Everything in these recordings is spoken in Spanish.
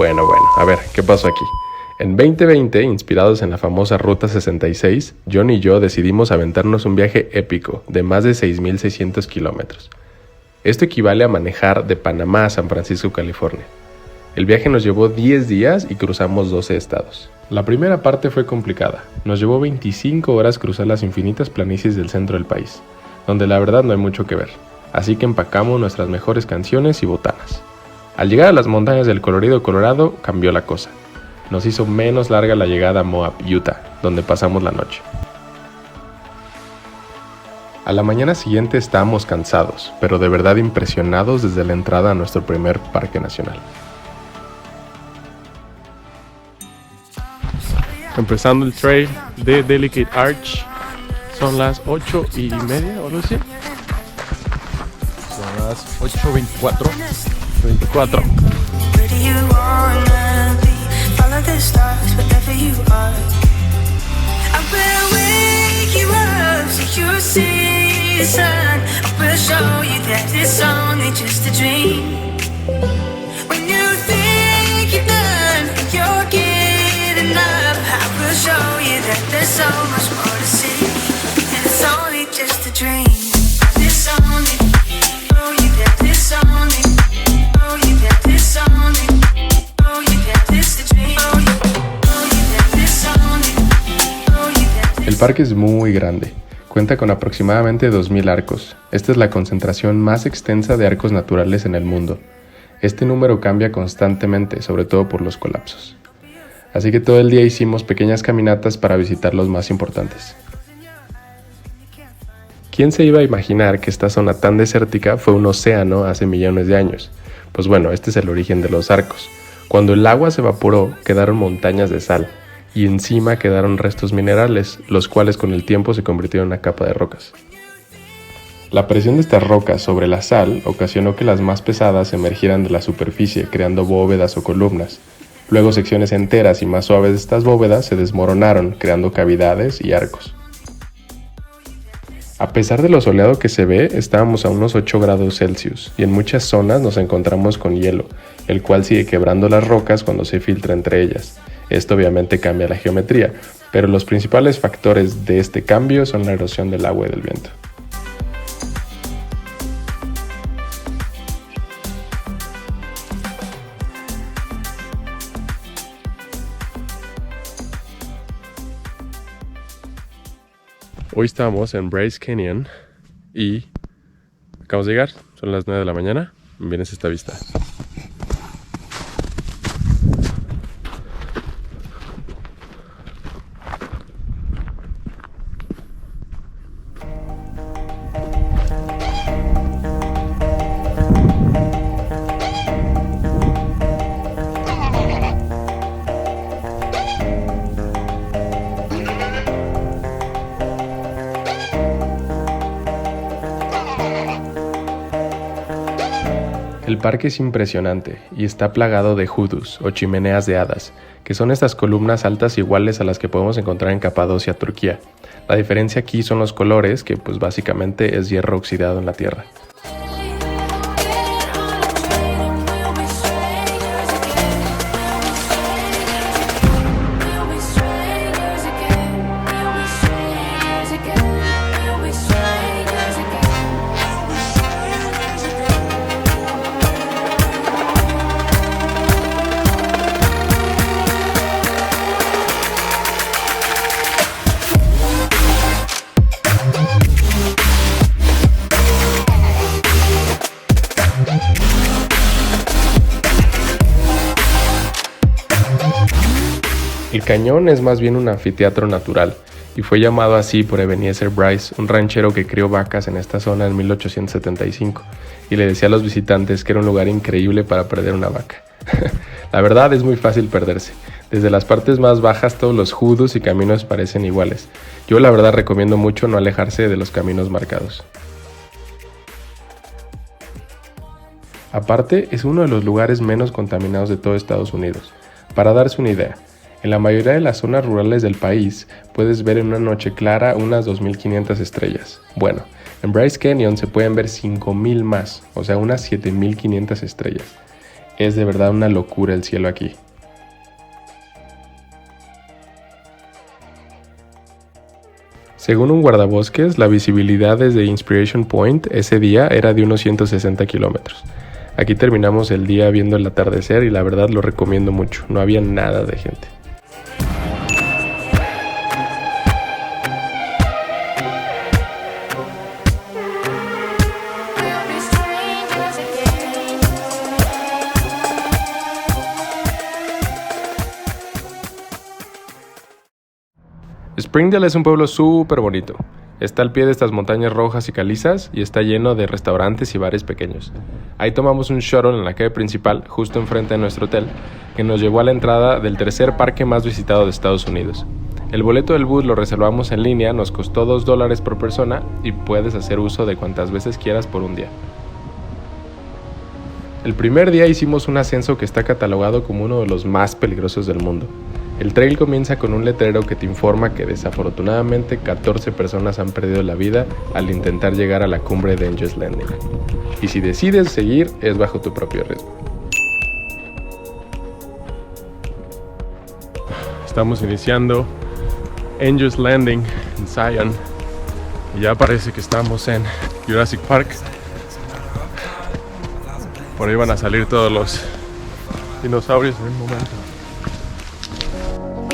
Bueno, a ver, ¿qué pasó aquí? En 2020, inspirados en la famosa Ruta 66, John y yo decidimos aventarnos un viaje épico de más de 6.600 kilómetros. Esto equivale a manejar de Panamá a San Francisco, California. El viaje nos llevó 10 días y cruzamos 12 estados. La primera parte fue complicada. Nos llevó 25 horas cruzar las infinitas planicies del centro del país, donde la verdad no hay mucho que ver. Así que empacamos nuestras mejores canciones y botanas. Al llegar a las montañas del colorido Colorado, cambió la cosa. Nos hizo menos larga la llegada a Moab, Utah, donde pasamos la noche. A la mañana siguiente estábamos cansados, pero de verdad impresionados desde la entrada a nuestro primer parque nacional. Empezando el trail de Delicate Arch. Son las 8:30 o no sé. Son las 8:24. 24. The stars wherever you are. I will wake you up so you see the sun. I will show you that it's only just a dream. When you think you're done and you're getting up, I will show you that there's so much more to see. And it's only just a dream. It's only, oh you that it's only, oh you that it's only, oh you that it's the dream. El parque es muy grande, cuenta con aproximadamente 2.000 arcos. Esta es la concentración más extensa de arcos naturales en el mundo. Este número cambia constantemente, sobre todo por los colapsos. Así que todo el día hicimos pequeñas caminatas para visitar los más importantes. ¿Quién se iba a imaginar que esta zona tan desértica fue un océano hace millones de años? Pues bueno, este es el origen de los arcos. Cuando el agua se evaporó, quedaron montañas de sal. Y encima quedaron restos minerales, los cuales con el tiempo se convirtieron en una capa de rocas. La presión de estas rocas sobre la sal ocasionó que las más pesadas emergieran de la superficie, creando bóvedas o columnas. Luego secciones enteras y más suaves de estas bóvedas se desmoronaron, creando cavidades y arcos. A pesar de lo soleado que se ve, estábamos a unos 8 grados Celsius y en muchas zonas nos encontramos con hielo, el cual sigue quebrando las rocas cuando se filtra entre ellas. Esto obviamente cambia la geometría, pero los principales factores de este cambio son la erosión del agua y del viento. Hoy estamos en Bryce Canyon y acabamos de llegar, son las 9 de la mañana, vienes esta vista. El parque es impresionante y está plagado de hudus o chimeneas de hadas, que son estas columnas altas iguales a las que podemos encontrar en Capadocia, Turquía. La diferencia aquí son los colores, que pues básicamente es hierro oxidado en la tierra. El cañón es más bien un anfiteatro natural y fue llamado así por Ebenezer Bryce, un ranchero que crió vacas en esta zona en 1875 y le decía a los visitantes que era un lugar increíble para perder una vaca. La verdad es muy fácil perderse. Desde las partes más bajas todos los hudus y caminos parecen iguales. Yo la verdad recomiendo mucho no alejarse de los caminos marcados. Aparte, es uno de los lugares menos contaminados de todo Estados Unidos. Para darse una idea, en la mayoría de las zonas rurales del país puedes ver en una noche clara unas 2.500 estrellas. Bueno, en Bryce Canyon se pueden ver 5.000 más, o sea unas 7.500 estrellas. Es de verdad una locura el cielo aquí. Según un guardabosques, la visibilidad desde Inspiration Point ese día era de unos 160 kilómetros. Aquí terminamos el día viendo el atardecer y la verdad lo recomiendo mucho, no había nada de gente. Springdale es un pueblo súper bonito. Está al pie de estas montañas rojas y calizas y está lleno de restaurantes y bares pequeños. Ahí tomamos un shuttle en la calle principal, justo enfrente de nuestro hotel, que nos llevó a la entrada del tercer parque más visitado de Estados Unidos. El boleto del bus lo reservamos en línea, nos costó $2 por persona y puedes hacer uso de cuantas veces quieras por un día. El primer día hicimos un ascenso que está catalogado como uno de los más peligrosos del mundo. El trail comienza con un letrero que te informa que desafortunadamente 14 personas han perdido la vida al intentar llegar a la cumbre de Angel's Landing. Y si decides seguir, es bajo tu propio riesgo. Estamos iniciando Angel's Landing en Zion. Y ya parece que estamos en Jurassic Park. Por ahí van a salir todos los dinosaurios en un momento.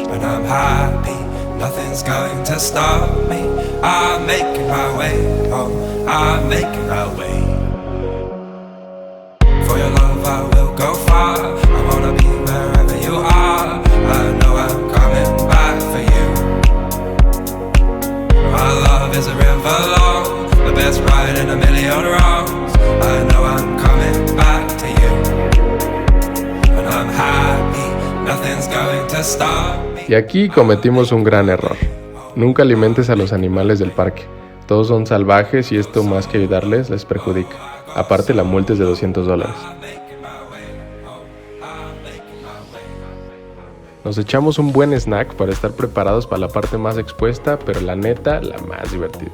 When I'm happy, nothing's going to stop me. I'm making my way home, I'm making my way. For your love I will go far, I wanna be wherever you are. I know I'm coming back for you. My love is a river long, the best ride in a million wrongs. I know I'm coming back to you. And I'm happy, nothing's going to stop me. Y aquí cometimos un gran error. Nunca alimentes a los animales del parque. Todos son salvajes y esto más que ayudarles les perjudica. Aparte la multa es de $200. Nos echamos un buen snack para estar preparados para la parte más expuesta, pero la neta, la más divertida.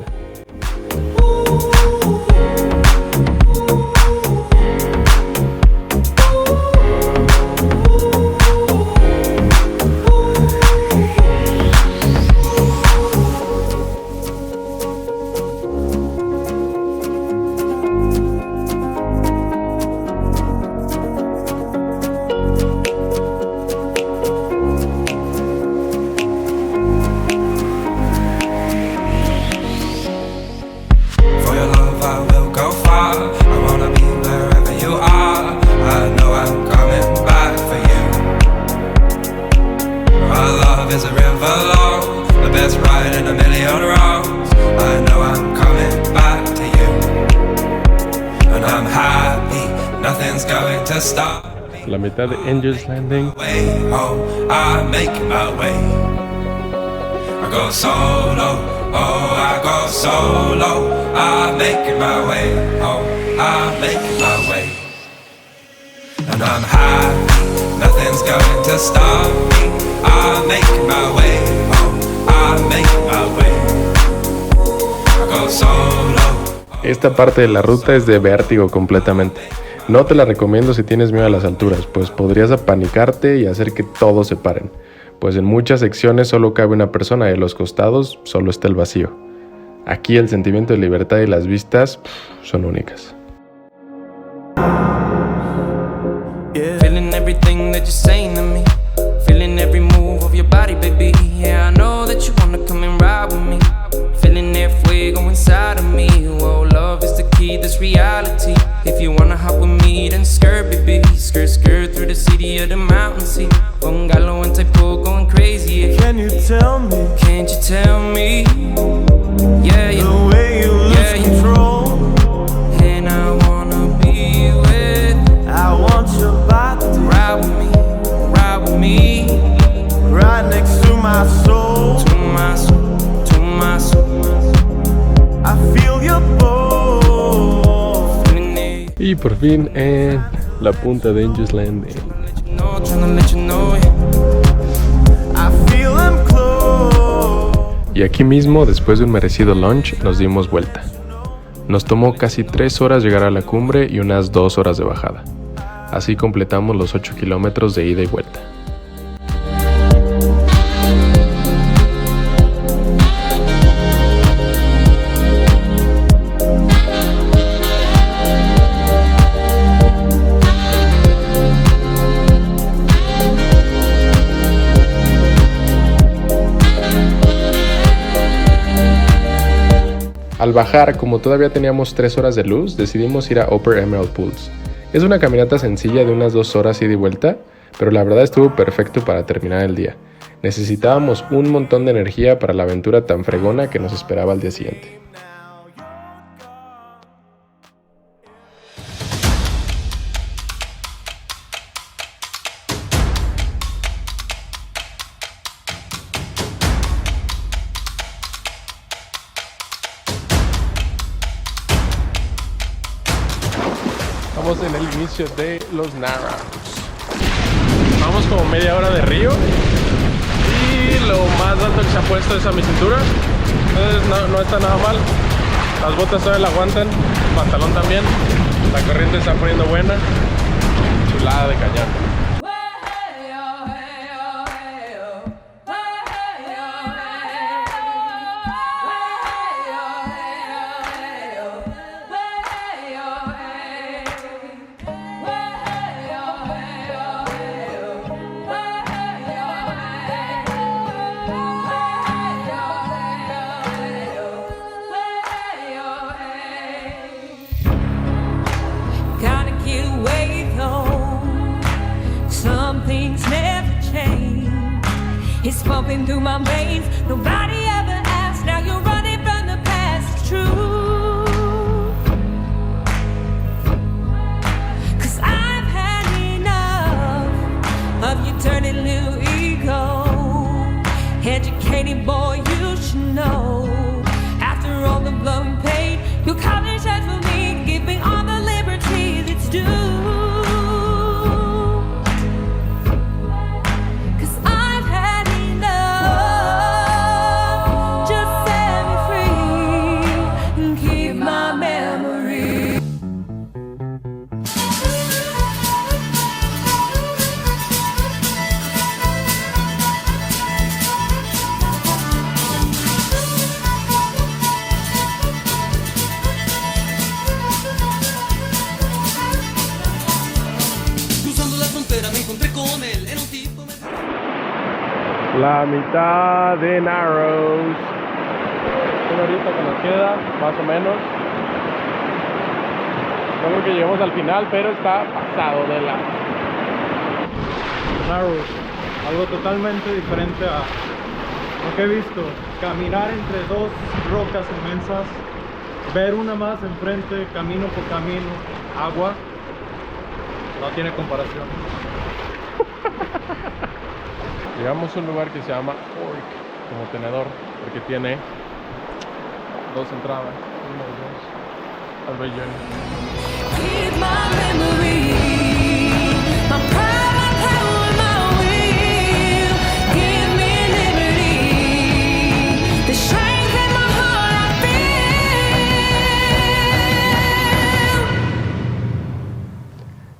Is a river long, the best ride in a million wrongs. I know I'm coming back to you, and I'm happy, nothing's going to stop me. La mitad de Angel's Landing. Way home, I'm making my way. I go solo, oh I go solo. I'm making my way home, I'm making my way. And I'm happy, nothing's going to stop me. I'm making my way home, I'm making my way. I go solo. Esta parte de la ruta es de vértigo completamente. No te la recomiendo si tienes miedo a las alturas, pues podrías apanicarte y hacer que todos se paren. Pues en muchas secciones solo cabe una persona y en los costados solo está el vacío. Aquí el sentimiento de libertad y las vistas son únicas. Feeling everything that you're saying to me. Feeling every move of your body, baby. Yeah, I know that you wanna come and ride with me. Feeling that fuego inside of me. Whoa, love is the key, this reality. If you wanna hop with me, then skirt, baby. Skirt, skirt through the city of the mountain sea. Bungalow and Taipo going crazy, yeah. Can you tell me? Can't you tell me? Yeah, yeah. The way you lose control. And I wanna be with. I want your body Ride with me, ride with me. right next to my soul. To my soul, to my soul. I feel your pull. Feeling it. Y por fin en la punta de Angel's Landing. Tryna let you know, I feel them close. Y aquí mismo, después de un merecido lunch, nos dimos vuelta. Nos tomó casi 3 horas llegar a la cumbre y unas 2 horas de bajada. Así completamos los 8 kilómetros de ida y vuelta. Al bajar, como todavía teníamos 3 horas de luz, decidimos ir a Upper Emerald Pools. Es una caminata sencilla de unas 2 horas ida y vuelta, pero la verdad estuvo perfecto para terminar el día. Necesitábamos un montón de energía para la aventura tan fregona que nos esperaba al día siguiente. Estamos en el inicio de los Narrows. Vamos como media hora de río y lo más alto que se ha puesto es a mi cintura. Entonces no está nada mal. Las botas todavía la aguantan, el pantalón también. La corriente está poniendo buena. Chulada de cañón. It's pumping through my veins. Nobody ever asked. Now you're running from the past. It's true. 'Cause I've had enough of you turning little ego. Educated boy, you should know. After all the blood and pain, your college has for me, giving all the liberty that's due. La mitad de Narrows. Una horita que nos queda, más o menos. No creo que lleguemos al final, pero está pasado de la... Narrows, algo totalmente diferente a lo que he visto. Caminar entre dos rocas inmensas, ver una más enfrente, camino por camino, agua, no tiene comparación. Llegamos a un lugar que se llama Fork, como tenedor, porque tiene 2 entradas. 1, 2, al relleno. Keep my memory, my pride, my power, my will. Give me liberty, the strength in my heart I feel.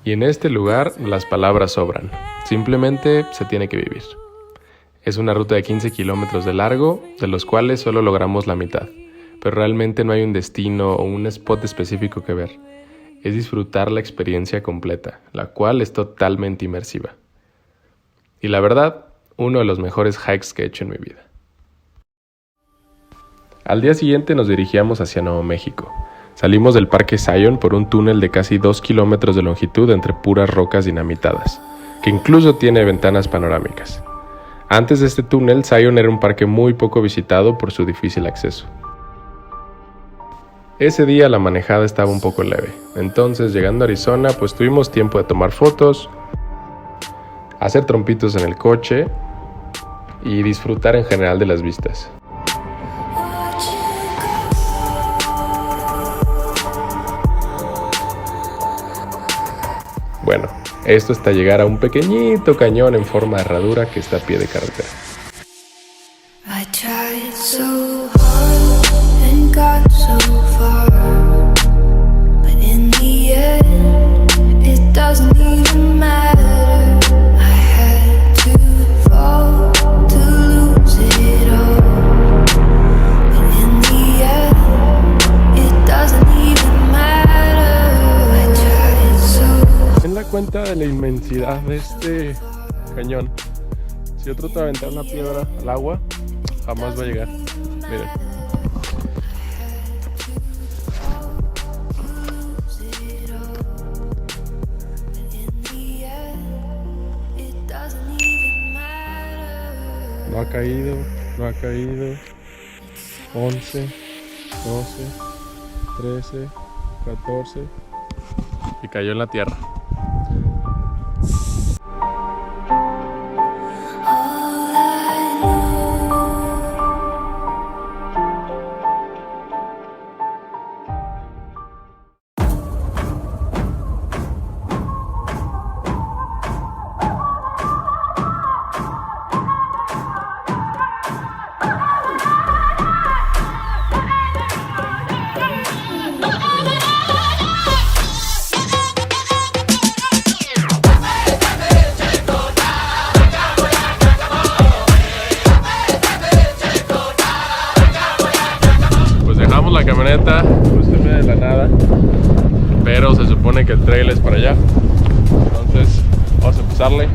Y en este lugar las palabras sobran. Simplemente se tiene que vivir. Es una ruta de 15 kilómetros de largo, de los cuales solo logramos la mitad. Pero realmente no hay un destino o un spot específico que ver. Es disfrutar la experiencia completa, la cual es totalmente inmersiva. Y la verdad, uno de los mejores hikes que he hecho en mi vida. Al día siguiente nos dirigíamos hacia Nuevo México. Salimos del Parque Zion por un túnel de casi 2 kilómetros de longitud entre puras rocas dinamitadas, que incluso tiene ventanas panorámicas. Antes de este túnel, Zion era un parque muy poco visitado por su difícil acceso. Ese día la manejada estaba un poco leve, entonces llegando a Arizona pues tuvimos tiempo de tomar fotos, hacer trompitos en el coche y disfrutar en general de las vistas. Bueno, esto hasta llegar a un pequeñito cañón en forma de herradura que está a pie de carretera. I tried so hard and got so far, but in the end, it doesn't even cuenta de la inmensidad de este cañón. Si yo trato de aventar una piedra al agua, jamás va a llegar. Miren. No ha caído, no ha caído. 11, 12, 13, 14 y cayó en la tierra. La camioneta justo en medio de la nada, pero se supone que el trail es para allá, entonces vamos a empezarle.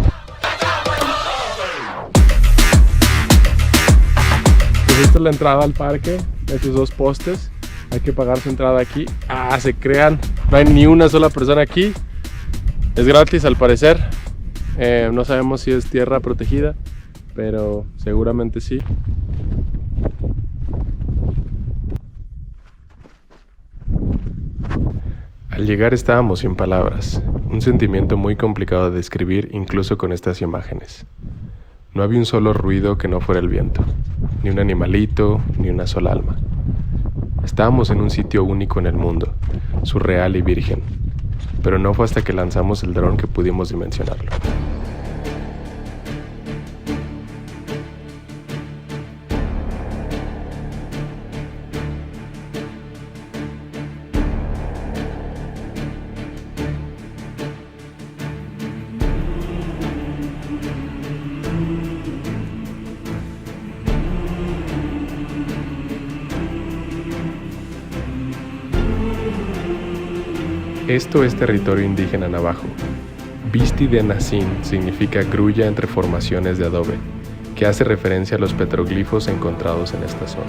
Pues esta es la entrada al parque, estos dos postes, hay que pagar su entrada aquí. Se crean, no hay ni una sola persona aquí, es gratis al parecer, no sabemos si es tierra protegida, pero seguramente sí. Al llegar estábamos sin palabras, un sentimiento muy complicado de describir incluso con estas imágenes. No había un solo ruido que no fuera el viento, ni un animalito, ni una sola alma. Estábamos en un sitio único en el mundo, surreal y virgen, pero no fue hasta que lanzamos el dron que pudimos dimensionarlo. Esto es territorio indígena navajo. Bisti de Nacín significa grulla entre formaciones de adobe, que hace referencia a los petroglifos encontrados en esta zona.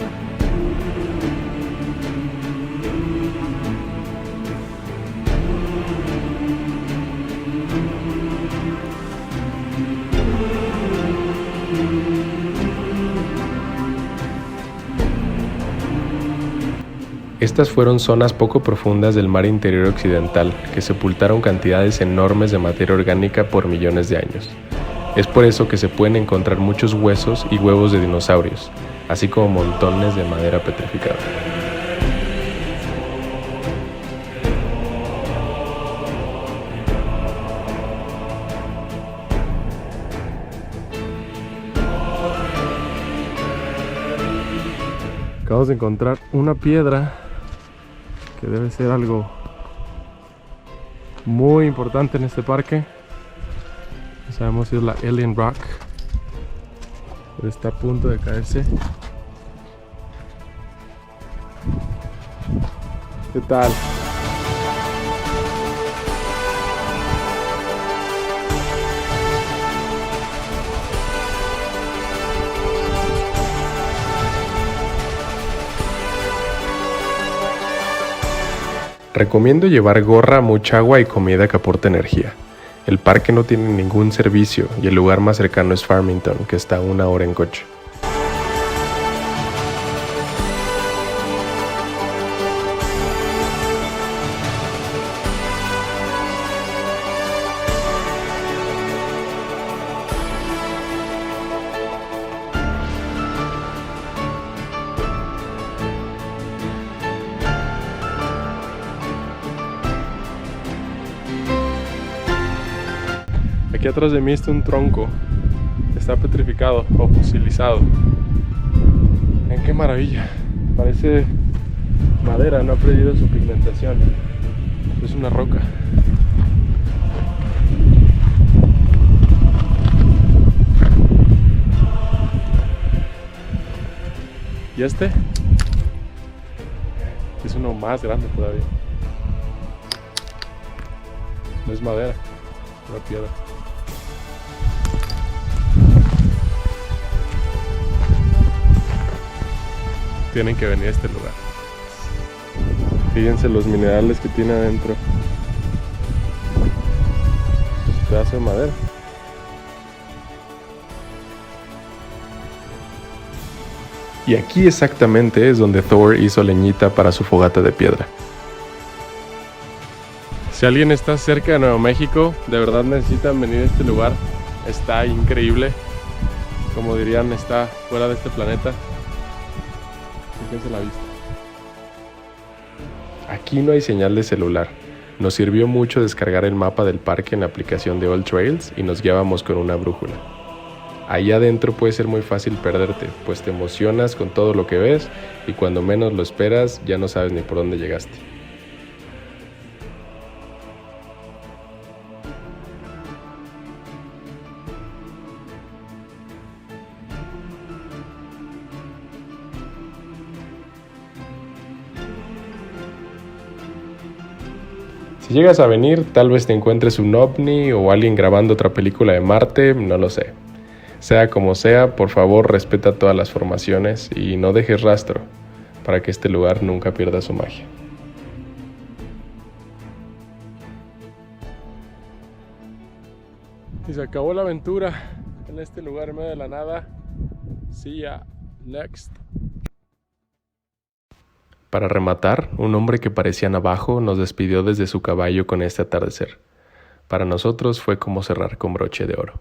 Estas fueron zonas poco profundas del mar interior occidental que sepultaron cantidades enormes de materia orgánica por millones de años. Es por eso que se pueden encontrar muchos huesos y huevos de dinosaurios, así como montones de madera petrificada. Acabamos de encontrar una piedra que debe ser algo muy importante en este parque. No sabemos si es la Alien Rock, pero está a punto de caerse. ¿Qué tal? Recomiendo llevar gorra, mucha agua y comida que aporte energía. El parque no tiene ningún servicio y el lugar más cercano es Farmington, que está a 1 hora en coche. Aquí atrás de mí está un tronco, está petrificado o fosilizado. ¡Ven qué maravilla! Parece madera, no ha perdido su pigmentación. Es una roca. ¿Y este? Es uno más grande todavía. No es madera. una piedra. Tienen que venir a este lugar. Fíjense los minerales que tiene adentro. Pedazo de madera. Y aquí exactamente es donde Thor hizo leñita para su fogata de piedra. Si alguien está cerca de Nuevo México, de verdad necesitan venir a este lugar. Está increíble. Como dirían, está fuera de este planeta. Fíjense la vista. Aquí no hay señal de celular. Nos sirvió mucho descargar el mapa del parque en la aplicación de All Trails y nos guiábamos con una brújula. Ahí adentro puede ser muy fácil perderte, pues te emocionas con todo lo que ves y cuando menos lo esperas ya no sabes ni por dónde llegaste. Si llegas a venir, tal vez te encuentres un ovni o alguien grabando otra película de Marte, no lo sé. Sea como sea, por favor respeta todas las formaciones y no dejes rastro para que este lugar nunca pierda su magia. Y se acabó la aventura en este lugar en medio de la nada. See ya next. Para rematar, un hombre que parecía navajo nos despidió desde su caballo con este atardecer. Para nosotros fue como cerrar con broche de oro.